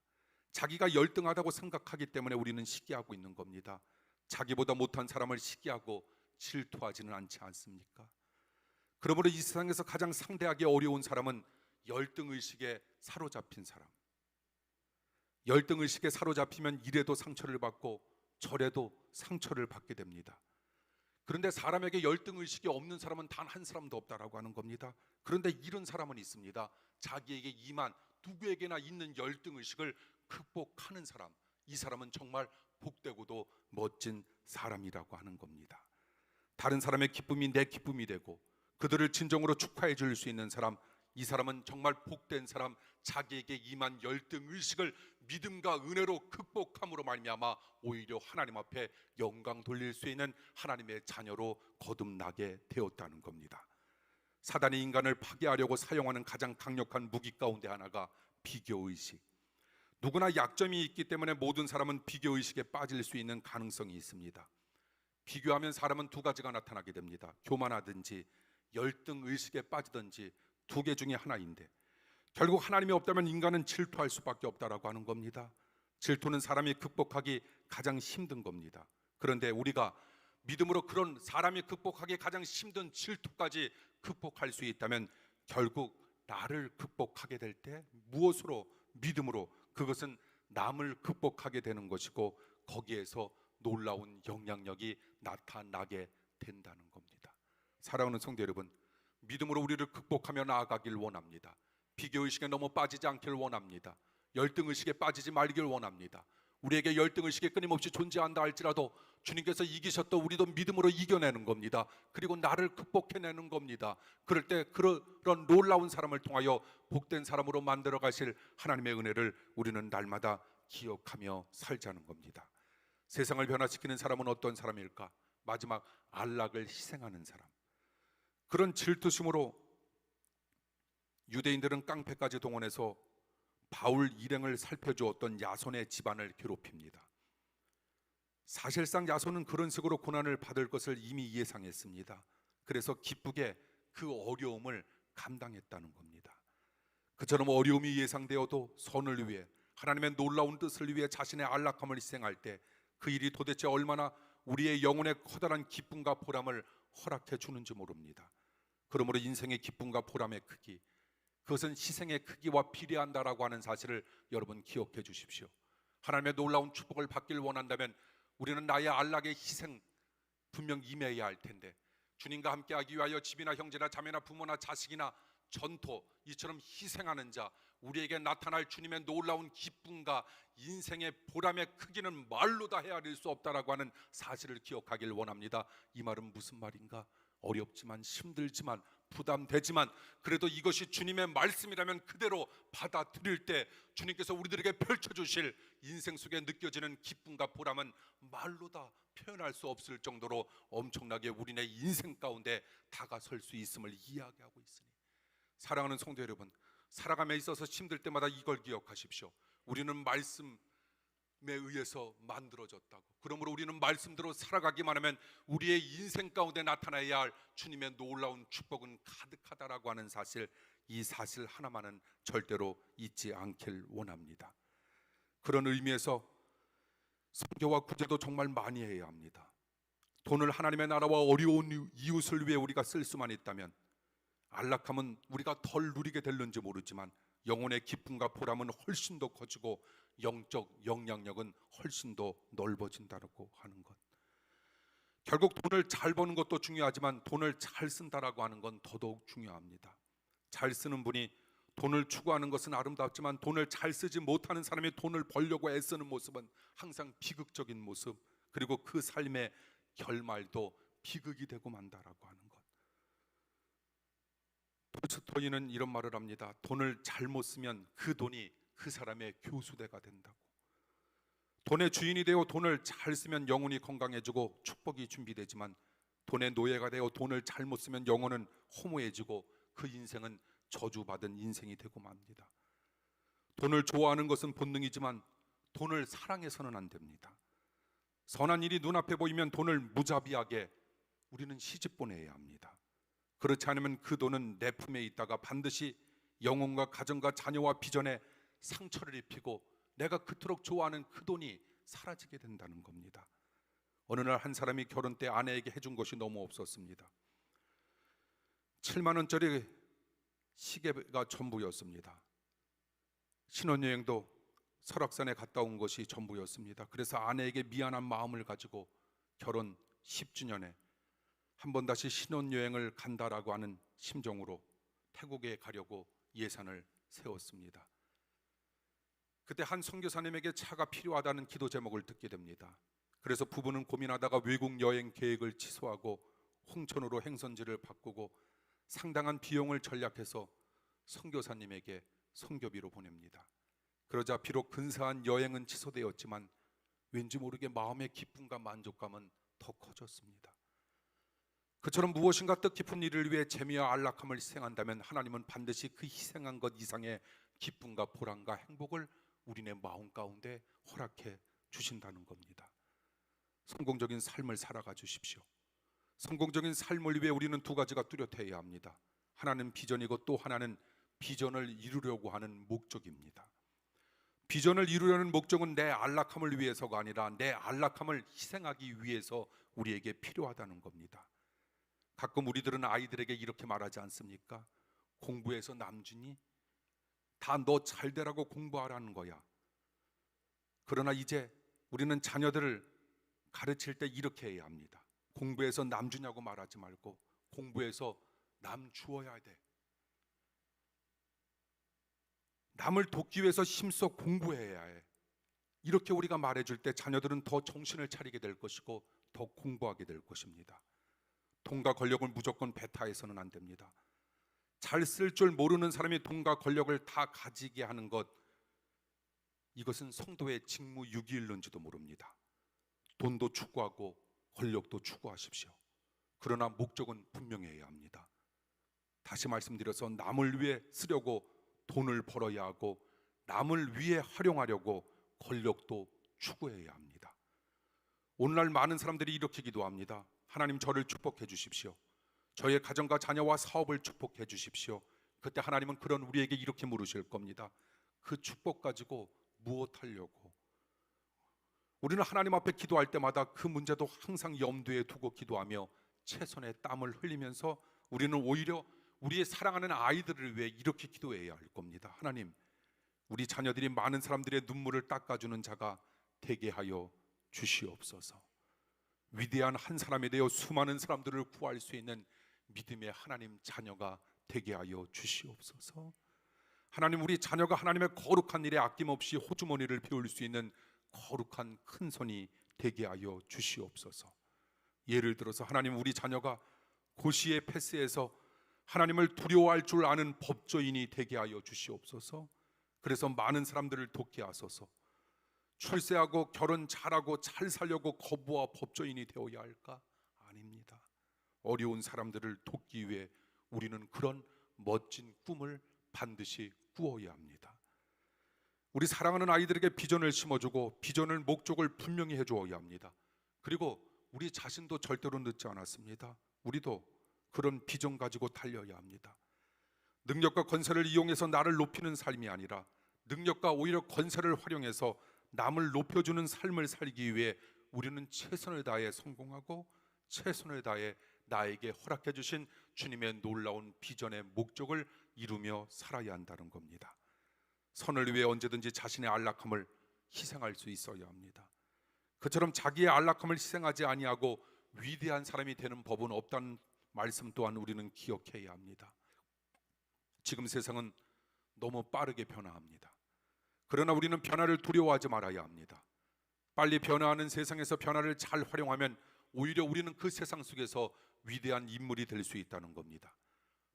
자기가 열등하다고 생각하기 때문에 우리는 시기하고 있는 겁니다. 자기보다 못한 사람을 시기하고 질투하지는 않지 않습니까? 그러므로 이 세상에서 가장 상대하기 어려운 사람은 열등의식에 사로잡힌 사람. 열등의식에 사로잡히면 이래도 상처를 받고 저래도 상처를 받게 됩니다. 그런데 사람에게 열등의식이 없는 사람은 단 한 사람도 없다라고 하는 겁니다. 그런데 이런 사람은 있습니다. 자기에게 임한 누구에게나 있는 열등의식을 극복하는 사람, 이 사람은 정말 복되고도 멋진 사람이라고 하는 겁니다. 다른 사람의 기쁨이 내 기쁨이 되고 그들을 진정으로 축하해 줄 수 있는 사람, 이 사람은 정말 복된 사람, 자기에게 임한 열등의식을 믿음과 은혜로 극복함으로 말미암아 오히려 하나님 앞에 영광 돌릴 수 있는 하나님의 자녀로 거듭나게 되었다는 겁니다. 사단이 인간을 파괴하려고 사용하는 가장 강력한 무기 가운데 하나가 비교의식. 누구나 약점이 있기 때문에 모든 사람은 비교의식에 빠질 수 있는 가능성이 있습니다. 비교하면 사람은 두 가지가 나타나게 됩니다. 교만하든지 열등의식에 빠지든지 두 개 중에 하나인데, 결국 하나님이 없다면 인간은 질투할 수밖에 없다라고 하는 겁니다. 질투는 사람이 극복하기 가장 힘든 겁니다. 그런데 우리가 믿음으로 그런 사람이 극복하기 가장 힘든 질투까지 극복할 수 있다면 결국 나를 극복하게 될 때 무엇으로? 믿음으로. 그것은 남을 극복하게 되는 것이고 거기에서 놀라운 영향력이 나타나게 된다는 겁니다. 사랑하는 성도 여러분, 믿음으로 우리를 극복하며 나아가길 원합니다. 비교의식에 너무 빠지지 않길 원합니다. 열등의식에 빠지지 말길 원합니다. 우리에게 열등의식이 끊임없이 존재한다 할지라도 주님께서 이기셨던 우리도 믿음으로 이겨내는 겁니다. 그리고 나를 극복해내는 겁니다. 그럴 때 그런 놀라운 사람을 통하여 복된 사람으로 만들어 가실 하나님의 은혜를 우리는 날마다 기억하며 살자는 겁니다. 세상을 변화시키는 사람은 어떤 사람일까? 마지막 안락을 희생하는 사람, 그런 질투심으로 유대인들은 깡패까지 동원해서 바울 일행을 살펴주었던 야손의 집안을 괴롭힙니다. 사실상 야손은 그런 식으로 고난을 받을 것을 이미 예상했습니다. 그래서 기쁘게 그 어려움을 감당했다는 겁니다. 그처럼 어려움이 예상되어도 선을 위해, 하나님의 놀라운 뜻을 위해 자신의 안락함을 희생할 때 그 일이 도대체 얼마나 우리의 영혼에 커다란 기쁨과 보람을 허락해 주는지 모릅니다. 그러므로 인생의 기쁨과 보람의 크기, 그것은 희생의 크기와 비례한다라고 하는 사실을 여러분 기억해 주십시오. 하나님의 놀라운 축복을 받길 원한다면 우리는 나의 안락의 희생 분명 임해야 할 텐데, 주님과 함께하기 위하여 집이나 형제나 자매나 부모나 자식이나 전토, 이처럼 희생하는 자, 우리에게 나타날 주님의 놀라운 기쁨과 인생의 보람의 크기는 말로 다 헤아릴 수 없다라고 하는 사실을 기억하길 원합니다. 이 말은 무슨 말인가? 어렵지만 힘들지만 부담되지만 그래도 이것이 주님의 말씀이라면 그대로 받아들일 때 주님께서 우리들에게 펼쳐주실 인생 속에 느껴지는 기쁨과 보람은 말로 다 표현할 수 없을 정도로 엄청나게 우리네 인생 가운데 다가설 수 있음을 이야기하고 있으니, 사랑하는 성도 여러분, 살아감에 있어서 힘들 때마다 이걸 기억하십시오. 우리는 말씀에 의해서 만들어졌다고. 그러므로 우리는 말씀대로 살아가기만 하면 우리의 인생 가운데 나타나야 할 주님의 놀라운 축복은 가득하다라고 하는 사실, 이 사실 하나만은 절대로 잊지 않길 원합니다. 그런 의미에서 선교와 구제도 정말 많이 해야 합니다. 돈을 하나님의 나라와 어려운 이웃을 위해 우리가 쓸 수만 있다면 안락함은 우리가 덜 누리게 될는지 모르지만 영혼의 기쁨과 보람은 훨씬 더 커지고 영적 영향력은 훨씬 더 넓어진다고 하는 것. 결국 돈을 잘 버는 것도 중요하지만 돈을 잘 쓴다라고 하는 건 더더욱 중요합니다. 잘 쓰는 분이 돈을 추구하는 것은 아름답지만 돈을 잘 쓰지 못하는 사람이 돈을 벌려고 애쓰는 모습은 항상 비극적인 모습, 그리고 그 삶의 결말도 비극이 되고 만다라고 하는 것. 톨스토이는 이런 말을 합니다. 돈을 잘못 쓰면 그 돈이 그 사람의 교수대가 된다고. 돈의 주인이 되어 돈을 잘 쓰면 영혼이 건강해지고 축복이 준비되지만 돈의 노예가 되어 돈을 잘못 쓰면 영혼은 허무해지고 그 인생은 저주받은 인생이 되고 맙니다. 돈을 좋아하는 것은 본능이지만 돈을 사랑해서는 안 됩니다. 선한 일이 눈앞에 보이면 돈을 무자비하게 우리는 시집 보내야 합니다. 그렇지 않으면 그 돈은 내 품에 있다가 반드시 영혼과 가정과 자녀와 비전에 상처를 입히고 내가 그토록 좋아하는 그 돈이 사라지게 된다는 겁니다. 어느 날 한 사람이 결혼 때 아내에게 해준 것이 너무 없었습니다. 7만 원짜리 시계가 전부였습니다. 신혼여행도 설악산에 갔다 온 것이 전부였습니다. 그래서 아내에게 미안한 마음을 가지고 결혼 10주년에 한 번 다시 신혼여행을 간다라고 하는 심정으로 태국에 가려고 예산을 세웠습니다. 그때 한 선교사님에게 차가 필요하다는 기도 제목을 듣게 됩니다. 그래서 부부는 고민하다가 외국 여행 계획을 취소하고 홍천으로 행선지를 바꾸고 상당한 비용을 절약해서 선교사님에게 선교비로 보냅니다. 그러자 비록 근사한 여행은 취소되었지만 왠지 모르게 마음의 기쁨과 만족감은 더 커졌습니다. 그처럼 무엇인가 뜻깊은 일을 위해 재미와 안락함을 희생한다면 하나님은 반드시 그 희생한 것 이상의 기쁨과 보람과 행복을 우리네 마음 가운데 허락해 주신다는 겁니다. 성공적인 삶을 살아가 주십시오. 성공적인 삶을 위해 우리는 두 가지가 뚜렷해야 합니다. 하나는 비전이고 또 하나는 비전을 이루려고 하는 목적입니다. 비전을 이루려는 목적은 내 안락함을 위해서가 아니라 내 안락함을 희생하기 위해서 우리에게 필요하다는 겁니다. 가끔 우리들은 아이들에게 이렇게 말하지 않습니까? 공부해서 남주니? 다 너 잘 되라고 공부하라는 거야. 그러나 이제 우리는 자녀들을 가르칠 때 이렇게 해야 합니다. 공부해서 남주냐고 말하지 말고 공부해서 남 주어야 돼. 남을 돕기 위해서 힘써 공부해야 해. 이렇게 우리가 말해줄 때 자녀들은 더 정신을 차리게 될 것이고 더 공부하게 될 것입니다. 돈과 권력을 무조건 배타해서는 안 됩니다. 잘 쓸 줄 모르는 사람이 돈과 권력을 다 가지게 하는 것, 이것은 성도의 직무유기일는지도 모릅니다. 돈도 추구하고 권력도 추구하십시오. 그러나 목적은 분명해야 합니다. 다시 말씀드려서 남을 위해 쓰려고 돈을 벌어야 하고 남을 위해 활용하려고 권력도 추구해야 합니다. 오늘날 많은 사람들이 이렇게 기도합니다. 하나님, 저를 축복해 주십시오. 저의 가정과 자녀와 사업을 축복해 주십시오. 그때 하나님은 그런 우리에게 이렇게 물으실 겁니다. 그 축복 가지고 무엇 하려고? 우리는 하나님 앞에 기도할 때마다 그 문제도 항상 염두에 두고 기도하며 최선의 땀을 흘리면서 우리는 오히려 우리의 사랑하는 아이들을 위해 이렇게 기도해야 할 겁니다. 하나님, 우리 자녀들이 많은 사람들의 눈물을 닦아주는 자가 되게 하여 주시옵소서. 위대한 한 사람이 되어 수많은 사람들을 구할 수 있는 믿음의 하나님 자녀가 되게 하여 주시옵소서. 하나님, 우리 자녀가 하나님의 거룩한 일에 아낌없이 호주머니를 비울 수 있는 거룩한 큰 손이 되게 하여 주시옵소서. 예를 들어서 하나님, 우리 자녀가 고시에 패스해서 하나님을 두려워할 줄 아는 법조인이 되게 하여 주시옵소서. 그래서 많은 사람들을 돕게 하소서. 출세하고 결혼 잘하고 잘 살려고 거부와 법조인이 되어야 할까? 아닙니다. 어려운 사람들을 돕기 위해 우리는 그런 멋진 꿈을 반드시 꾸어야 합니다. 우리 사랑하는 아이들에게 비전을 심어주고 비전을 목적을 분명히 해주어야 합니다. 그리고 우리 자신도 절대로 늦지 않았습니다. 우리도 그런 비전 가지고 달려야 합니다. 능력과 권세를 이용해서 나를 높이는 삶이 아니라 능력과 오히려 권세를 활용해서 남을 높여주는 삶을 살기 위해 우리는 최선을 다해 성공하고 최선을 다해 나에게 허락해 주신 주님의 놀라운 비전의 목적을 이루며 살아야 한다는 겁니다. 선을 위해 언제든지 자신의 안락함을 희생할 수 있어야 합니다. 그처럼 자기의 안락함을 희생하지 아니하고 위대한 사람이 되는 법은 없다는 말씀 또한 우리는 기억해야 합니다. 지금 세상은 너무 빠르게 변화합니다. 그러나 우리는 변화를 두려워하지 말아야 합니다. 빨리 변화하는 세상에서 변화를 잘 활용하면 오히려 우리는 그 세상 속에서 위대한 인물이 될 수 있다는 겁니다.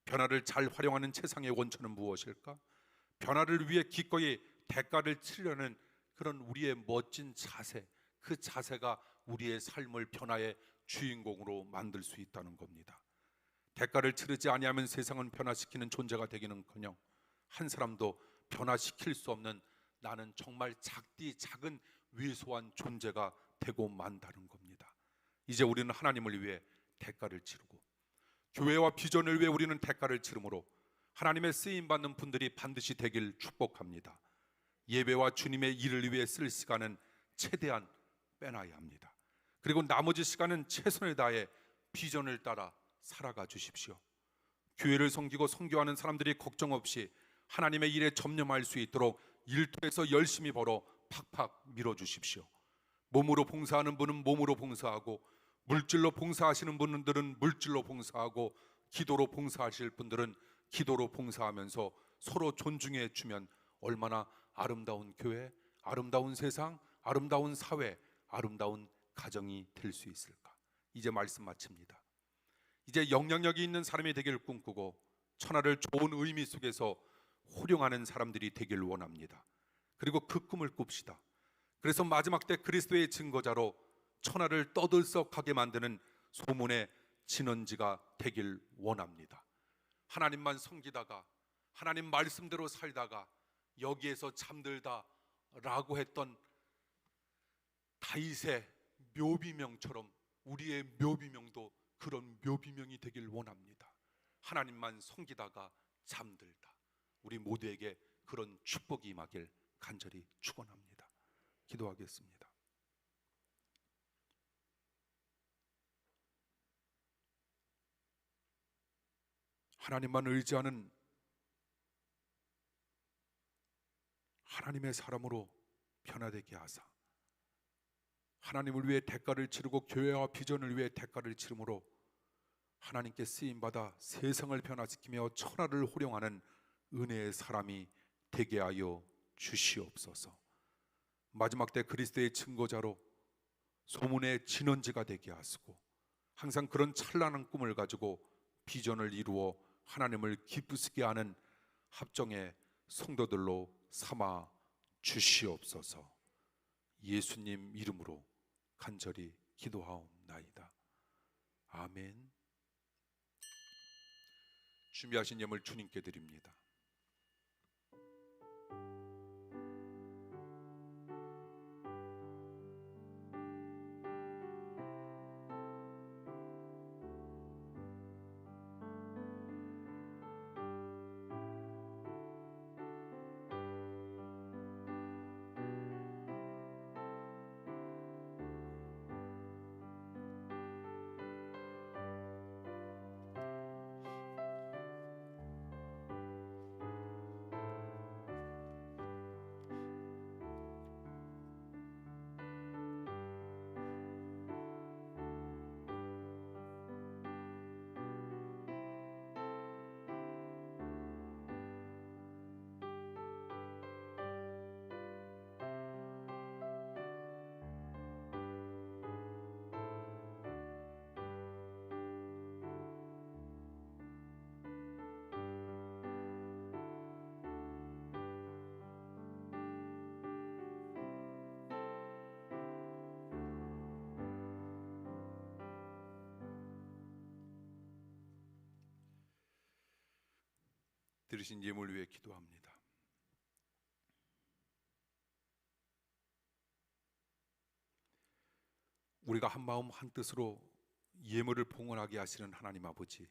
변화를 잘 활용하는 세상의 원천은 무엇일까? 변화를 위해 기꺼이 대가를 치르려는 그런 우리의 멋진 자세, 그 자세가 우리의 삶을 변화의 주인공으로 만들 수 있다는 겁니다. 대가를 치르지 아니하면 세상은 변화시키는 존재가 되기는커녕 한 사람도 변화시킬 수 없는 나는 정말 작은 왜소한 존재가 되고 만다는 겁니다. 이제 우리는 하나님을 위해 대가를 치르고 교회와 비전을 위해 우리는 대가를 치르므로 하나님의 쓰임받는 분들이 반드시 되길 축복합니다. 예배와 주님의 일을 위해 쓸 시간은 최대한 빼놔야 합니다. 그리고 나머지 시간은 최선을 다해 비전을 따라 살아가 주십시오. 교회를 섬기고 선교하는 사람들이 걱정 없이 하나님의 일에 전념할 수 있도록 일터에서 열심히 벌어 팍팍 밀어주십시오. 몸으로 봉사하는 분은 몸으로 봉사하고 물질로 봉사하시는 분들은 물질로 봉사하고 기도로 봉사하실 분들은 기도로 봉사하면서 서로 존중해 주면 얼마나 아름다운 교회, 아름다운 세상, 아름다운 사회, 아름다운 가정이 될 수 있을까? 이제 말씀 마칩니다. 이제 영향력이 있는 사람이 되기를 꿈꾸고 천하를 좋은 의미 속에서 호령하는 사람들이 되길 원합니다. 그리고 그 꿈을 꿉시다. 그래서 마지막 때 그리스도의 증거자로 천하를 떠들썩하게 만드는 소문의 진원지가 되길 원합니다. 하나님만 섬기다가 하나님 말씀대로 살다가 여기에서 잠들다라고 했던 다윗의 묘비명처럼 우리의 묘비명도 그런 묘비명이 되길 원합니다. 하나님만 섬기다가 잠들다. 우리 모두에게 그런 축복이 임하길 간절히 축원합니다. 기도하겠습니다. 하나님만 의지하는 하나님의 사람으로 변화되게 하사 하나님을 위해 대가를 치르고 교회와 비전을 위해 대가를 치르므로 하나님께 쓰임받아 세상을 변화시키며 천하를 호령하는 은혜의 사람이 되게 하여 주시옵소서. 마지막 때 그리스도의 증거자로 소문의 진원지가 되게 하시고 항상 그런 찬란한 꿈을 가지고 비전을 이루어 하나님을 기쁘시게 하는 합정의 성도들로 삼아 주시옵소서. 예수님 이름으로 간절히 기도하옵나이다. 기도하옵나이다. 아멘. 준비하신 예물 주님께 드립니다. 드리신 예물 위해 기도합니다. 우리가 한 마음 한 뜻으로 예물을 봉헌하게 하시는 하나님 아버지,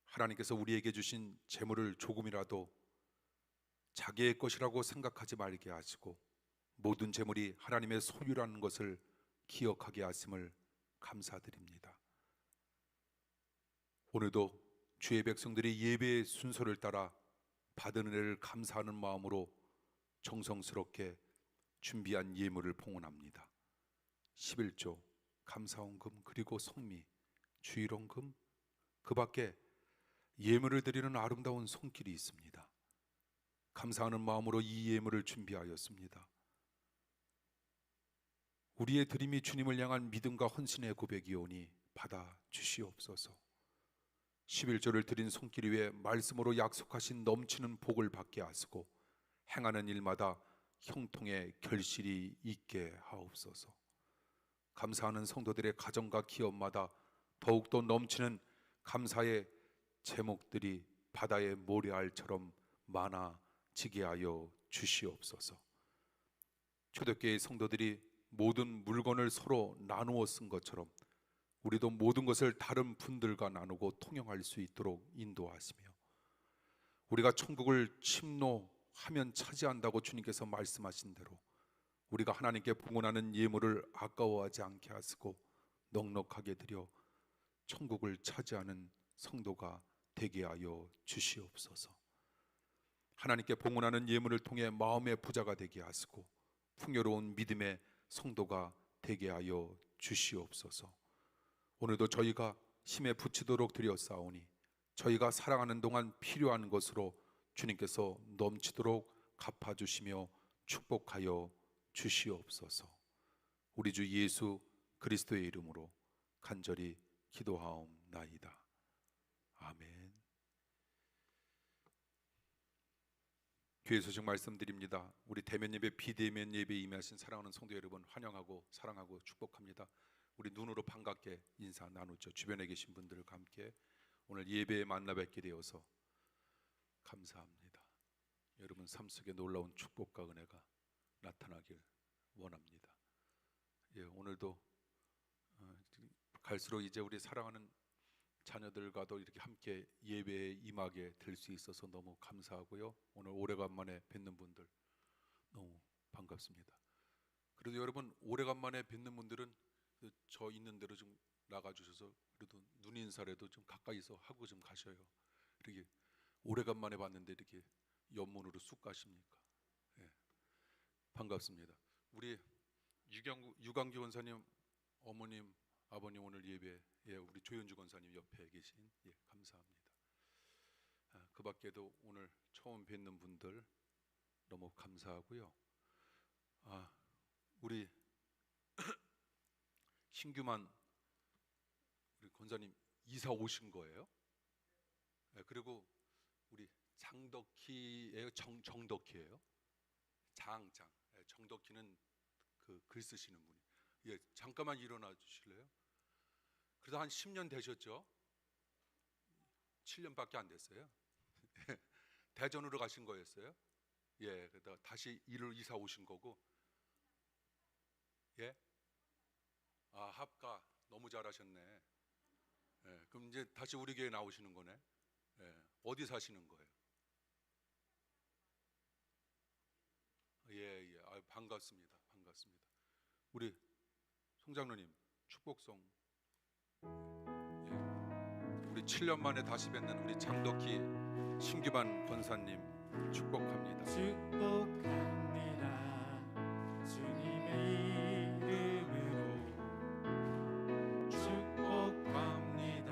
하나님께서 우리에게 주신 재물을 조금이라도 자기의 것이라고 생각하지 말게 하시고 모든 재물이 하나님의 소유라는 것을 기억하게 하심을 감사드립니다. 오늘도 주의 백성들이 예배의 순서를 따라 받은 은혜를 감사하는 마음으로 정성스럽게 준비한 예물을 봉헌합니다. 11조, 감사원금, 그리고 성미, 주일원금, 그 밖에 예물을 드리는 아름다운 손길이 있습니다. 감사하는 마음으로 이 예물을 준비하였습니다. 우리의 드림이 주님을 향한 믿음과 헌신의 고백이오니 받아 주시옵소서. 11조를 드린 손길 위에 말씀으로 약속하신 넘치는 복을 받게 하시고 행하는 일마다 형통의 결실이 있게 하옵소서. 감사하는 성도들의 가정과 기업마다 더욱더 넘치는 감사의 제목들이 바다의 모래알처럼 많아지게 하여 주시옵소서. 초대교회의 성도들이 모든 물건을 서로 나누어 쓴 것처럼 우리도 모든 것을 다른 분들과 나누고 통용할 수 있도록 인도하시며, 우리가 천국을 침노하면 차지한다고 주님께서 말씀하신 대로 우리가 하나님께 봉헌하는 예물을 아까워하지 않게 하시고 넉넉하게 드려 천국을 차지하는 성도가 되게 하여 주시옵소서. 하나님께 봉헌하는 예물을 통해 마음의 부자가 되게 하시고 풍요로운 믿음의 성도가 되게 하여 주시옵소서. 오늘도 저희가 힘에 부치도록 드렸사오니 저희가 살아가는 동안 필요한 것으로 주님께서 넘치도록 갚아주시며 축복하여 주시옵소서. 우리 주 예수 그리스도의 이름으로 간절히 기도하옵나이다. 아멘. 교회 소식 말씀드립니다. 우리 대면 예배, 비대면 예배에 임하신 사랑하는 성도 여러분 환영하고 사랑하고 축복합니다. 우리 눈으로 반갑게 인사 나누죠. 주변에 계신 분들과 함께 오늘 예배에 만나 뵙게 되어서 감사합니다. 여러분 삶 속에 놀라운 축복과 은혜가 나타나길 원합니다. 오늘도 갈수록 이제 우리 사랑하는 자녀들과도 이렇게 함께 예배에 임하게 될 수 있어서 너무 감사하고요. 오늘 오래간만에 뵙는 분들 너무 반갑습니다. 그래도 여러분 오래간만에 뵙는 분들은 저 있는 대로 좀 나가주셔서 그래도 눈 인사라도 좀 가까이서 하고 좀 가셔요. 이렇게 오래간만에 봤는데 이렇게 옆문으로 쑥 가십니까? 반갑습니다. 우리 유광규 권사님 어머님 아버님 오늘 예배, 우리 조현주 권사님 옆에 계신, 감사합니다. 그 밖에도 오늘 처음 뵙는 분들 너무 감사하고요. 우리 신규만 우리 권사님 이사 오신 거예요? 그리고 우리 장덕희예요, 정덕희예요? 정덕희는 그 글 쓰시는 분이. 잠깐만 일어나 주실래요? 벌써 한 10년 되셨죠? 7년밖에 안 됐어요. 대전으로 가신 거였어요? 예, 그러다 다시 이사 오신 거고. 예? 아, 합가 너무 잘하셨네. 예, 그럼 이제 다시 우리 교회 나오시는 거네. 예, 어디 사시는 거예요? 예, 예, 아, 반갑습니다. 반갑습니다. 우리 송장로님 축복성. 예, 우리 7년 만에 다시 뵙는 우리 장덕희 신규만 권사님 축복합니다. 축복합니다. 주님의 이름으로 축복합니다.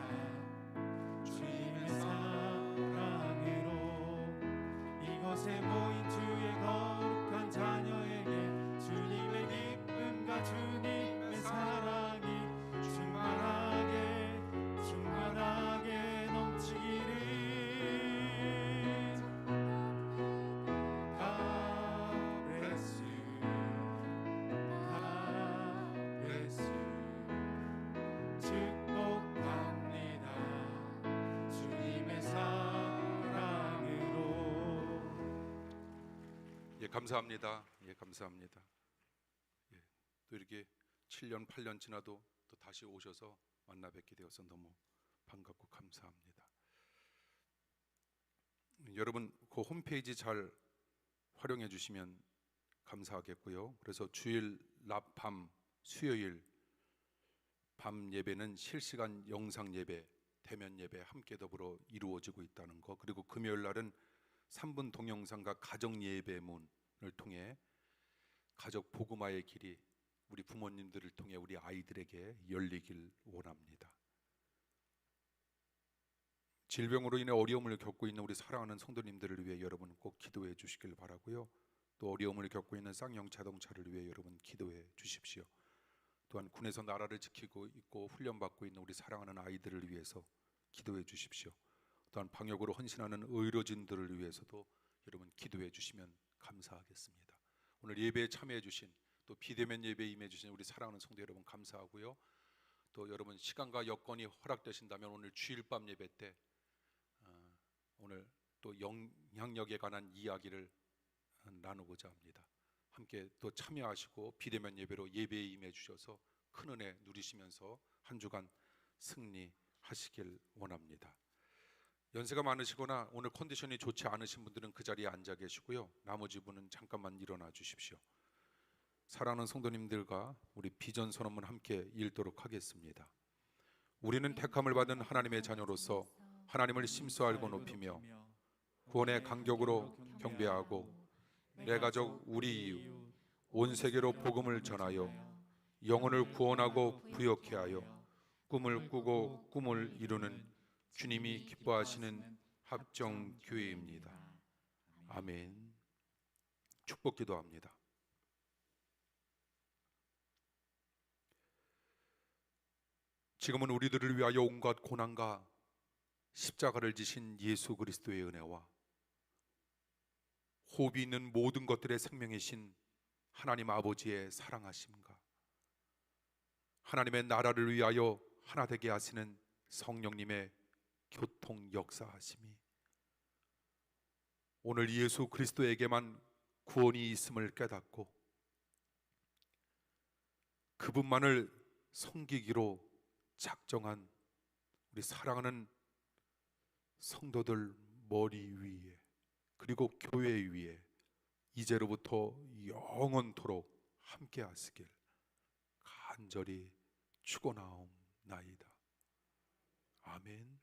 주님의 사랑으로 이곳에 모인 주의 거룩한 자녀에게 주님의 기쁨과 주님의 사랑이 충만하게 충만하게 넘치기를. God bless you. God bless you. 축복합니다. 주님의 사랑으로. 예, 감사합니다. 예, 감사합니다. 예, 또 이렇게 7년, 8년 지나도 또 다시 오셔서 만나 뵙게 되어서 너무 반갑고 감사합니다. 여러분 그 홈페이지 잘 활용해 주시면 감사하겠고요. 그래서 주일 낮 밤 수요일 밤 예배는 실시간 영상 예배, 대면 예배 함께 더불어 이루어지고 있다는 거. 그리고 금요일 날은 3분 동영상과 가정 예배문을 통해 가족 복음화의 길이 우리 부모님들을 통해 우리 아이들에게 열리길 원합니다. 질병으로 인해 어려움을 겪고 있는 우리 사랑하는 성도님들을 위해 여러분 꼭 기도해 주시길 바라고요. 또 어려움을 겪고 있는 쌍용 자동차를 위해 여러분 기도해 주십시오. 또한 군에서 나라를 지키고 있고 훈련받고 있는 우리 사랑하는 아이들을 위해서 기도해 주십시오. 또한 방역으로 헌신하는 의료진들을 위해서도 여러분 기도해 주시면 감사하겠습니다. 오늘 예배에 참여해 주신 또 비대면 예배에 임해 주신 우리 사랑하는 성도 여러분 감사하고요. 또 여러분 시간과 여건이 허락되신다면 오늘 주일밤 예배 때 오늘 또 영향력에 관한 이야기를 나누고자 합니다. 함께 또 참여하시고 비대면 예배로 예배에 임해 주셔서 큰 은혜 누리시면서 한 주간 승리하시길 원합니다. 연세가 많으시거나 오늘 컨디션이 좋지 않으신 분들은 그 자리에 앉아 계시고요. 나머지 분은 잠깐만 일어나 주십시오. 사랑하는 성도님들과 우리 비전 선언문 함께 읽도록 하겠습니다. 우리는 택함을 받은 하나님의 자녀로서 하나님을 심수 알고 높이며 구원의 간격으로 경배하고 내 가족 우리 이웃 온 세계로 복음을 전하여 영혼을 구원하고 부욕케 하여 꿈을 꾸고 꿈을 이루는 주님이 기뻐하시는 합정 교회입니다. 아멘. 축복 기도합니다. 지금은 우리들을 위하여 온갖 고난과 십자가를 지신 예수 그리스도의 은혜와 호흡이 있는 모든 것들의 생명이신 하나님 아버지의 사랑하심과 하나님의 나라를 위하여 하나 되게 하시는 성령님의 교통 역사하심이 오늘 예수 그리스도에게만 구원이 있음을 깨닫고 그분만을 섬기기로 작정한 우리 사랑하는 성도들 머리 위에 그리고 교회 위에 이제로부터 영원토록 함께 하시길 간절히 축원하옵나이다. 아멘.